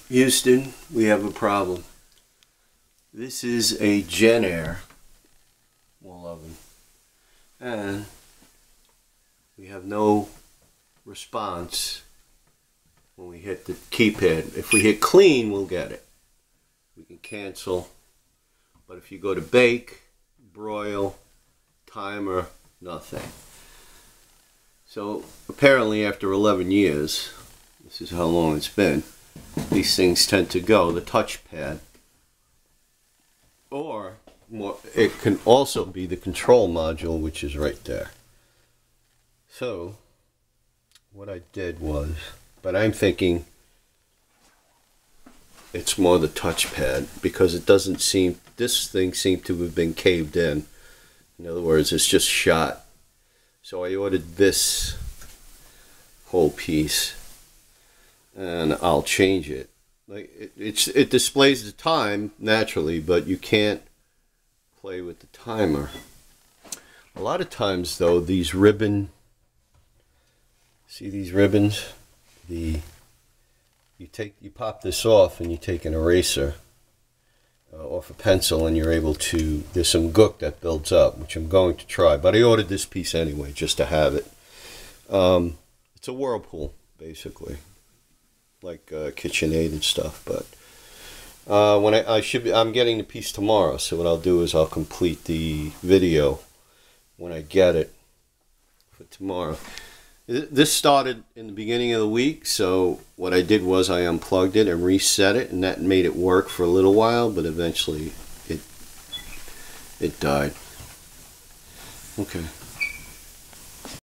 Houston, we have a problem. This is a Jenn-Air wall oven, and we have no response when we hit the keypad. If we hit clean, we'll get it. We can cancel, but if you go to bake, broil, timer, nothing. So apparently after 11 years, this is how long it's been, these things tend to go, the touchpad. Or it can also be the control module, which is right there. So what I did was, but I'm thinking it's more the touchpad, because it doesn't seem, this thing seemed to have been caved in. In other words, it's just shot. So I ordered this whole piece, and I'll change it. Like it displays the time naturally, but you can't play with the timer. A lot of times though, these ribbon, see these ribbons, you pop this off and you take an eraser off a pencil, and you're able to, there's some gook that builds up, which I'm going to try, but I ordered this piece anyway just to have it. It's a whirlpool basically, like KitchenAid and stuff. But when I'm getting the piece tomorrow, so what I'll do is I'll complete the video when I get it for tomorrow. This started in the beginning of the week, so what I did was I unplugged it and reset it, and that made it work for a little while, but eventually it died. Okay.